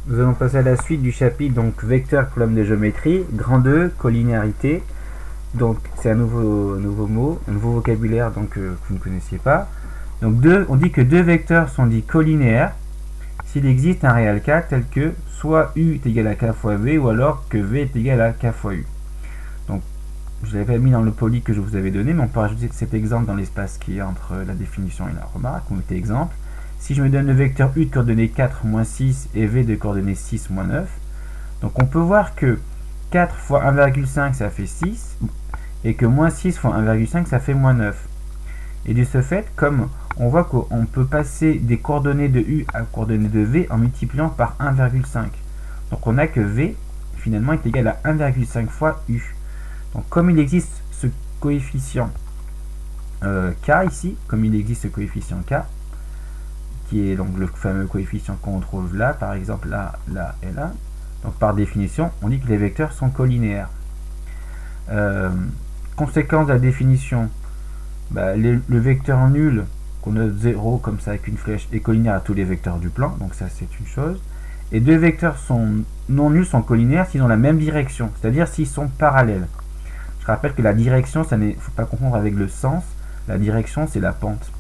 Nous allons passer à la suite du chapitre, donc vecteur, problème de géométrie, grand 2, collinéarité. Donc c'est un nouveau mot, un nouveau vocabulaire donc, que vous ne connaissiez pas. Donc on dit que deux vecteurs sont dits collinéaires s'il existe un réel cas tel que soit U est égal à K fois V ou alors que V est égal à K fois U. Donc je l'avais mis dans le poli que je vous avais donné, mais on peut rajouter cet exemple dans l'espace qui est entre la définition et la remarque. On mettait exemple. Si je me donne le vecteur U de coordonnées 4, moins 6 et V de coordonnées 6, moins 9, donc on peut voir que 4 fois 1,5 ça fait 6 et que moins 6 fois 1,5 ça fait moins 9. Et de ce fait, comme on voit qu'on peut passer des coordonnées de U à coordonnées de V en multipliant par 1,5. Donc on a que V finalement est égal à 1,5 fois U. Donc comme il existe ce coefficient K ici, comme il existe ce coefficient K, qui est donc le fameux coefficient qu'on trouve là, par exemple là, là et là, donc par définition, on dit que les vecteurs sont collinéaires. Conséquence de la définition, le vecteur nul, qu'on a 0 comme ça avec une flèche, est collinéaire à tous les vecteurs du plan, donc ça c'est une chose. Et deux vecteurs non nuls sont collinéaires s'ils ont la même direction, c'est-à-dire s'ils sont parallèles. Je rappelle que la direction, il ne faut pas confondre avec le sens, la direction c'est la pente.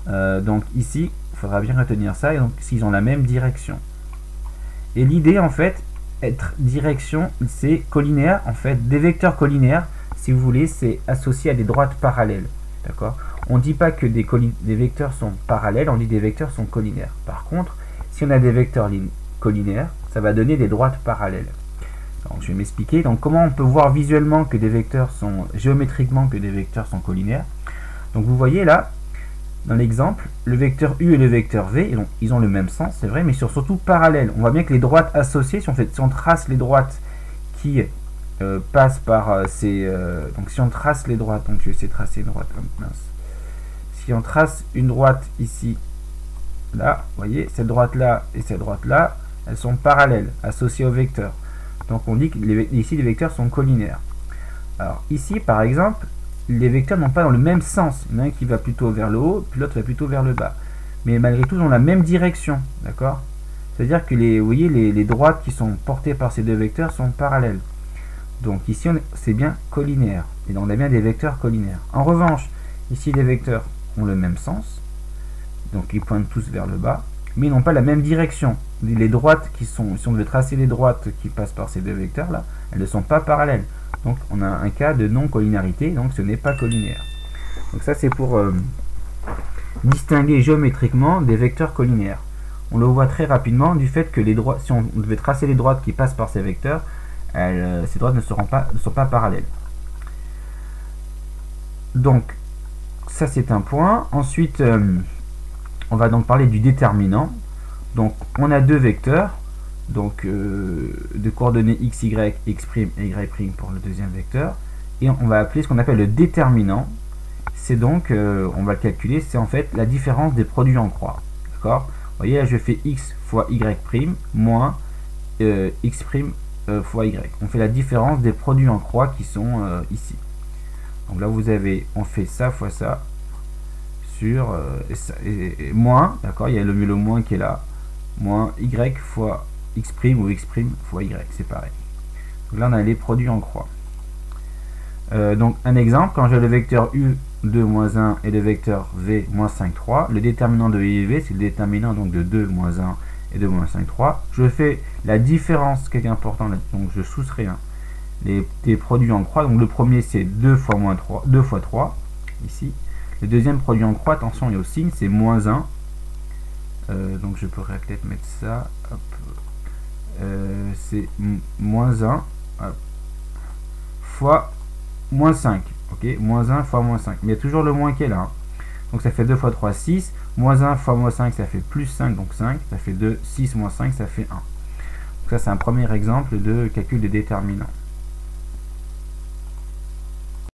Donc ici, il faudra bien retenir ça, et donc s'ils ont la même direction. Et l'idée en fait, être direction, c'est collinéaire, en fait, des vecteurs collinaires, si vous voulez, c'est associé à des droites parallèles. D'accord? On ne dit pas que des vecteurs sont parallèles, on dit des vecteurs sont collinaires. Par contre, si on a des vecteurs collinaires, ça va donner des droites parallèles. Donc, je vais m'expliquer. Donc comment on peut voir visuellement que des vecteurs sont, géométriquement que des vecteurs sont collinaires. Donc vous voyez là, dans l'exemple, le vecteur U et le vecteur V, donc, ils ont le même sens, c'est vrai, mais ils sont surtout parallèles. On voit bien que les droites associées, si on trace les droites qui passent par ces... donc si on trace les droites, donc je vais essayer de tracer une droite, mince. Si on trace une droite ici, là, vous voyez, cette droite-là et cette droite-là, elles sont parallèles, associées au vecteur. Donc on dit que ici les vecteurs sont collinaires. Alors ici, par exemple, les vecteurs n'ont pas dans le même sens. Il y en a un qui va plutôt vers le haut, puis l'autre va plutôt vers le bas. Mais malgré tout, ils ont la même direction. D'accord? C'est-à-dire que vous voyez, les droites qui sont portées par ces deux vecteurs sont parallèles. Donc ici, c'est bien collinéaire. Et donc on a bien des vecteurs collinaires. En revanche, ici, les vecteurs ont le même sens. Donc ils pointent tous vers le bas. Mais ils n'ont pas la même direction. Les droites qui sont... Si on devait tracer les droites qui passent par ces deux vecteurs-là, elles ne sont pas parallèles. Donc on a un cas de non-collinarité, donc ce n'est pas collinaire. Donc ça c'est pour distinguer géométriquement des vecteurs collinaires. On le voit très rapidement du fait que les droites, si on devait tracer les droites qui passent par ces vecteurs, ces droites ne sont pas parallèles. Donc ça c'est un point. Ensuite on va donc parler du déterminant. Donc on a deux vecteurs. Donc de coordonnées x, y, x' et y' pour le deuxième vecteur, et on va appeler ce qu'on appelle le déterminant. C'est donc, on va le calculer, c'est en fait la différence des produits en croix. D'accord? Vous voyez là je fais x fois y' moins x' fois y. On fait la différence des produits en croix qui sont ici. Donc là vous avez, on fait ça fois ça sur et moins, d'accord, il y a le moins qui est là, moins y fois x' ou x' fois y, c'est pareil. Donc là on a les produits en croix. Donc un exemple, quand j'ai le vecteur u2 moins 1 et le vecteur v moins 5, 3, le déterminant de u et v c'est le déterminant donc de 2 moins 1 et 2 moins 5, 3. Je fais la différence, qui est important, donc je soustrais les produits en croix. Donc le premier c'est 2 fois moins 3, 2 fois 3 ici. Le deuxième produit en croix, attention il y a au signe, c'est moins 1. Donc je pourrais peut-être mettre ça, hop. C'est moins 1 fois moins 5. Ok, moins 1 fois moins 5. Mais il y a toujours le moins qui est là. Hein. Donc ça fait 2 fois 3, 6. Moins 1 fois moins 5, ça fait plus 5, donc 5. Ça fait 2, 6 moins 5, ça fait 1. Donc ça c'est un premier exemple de calcul des déterminants.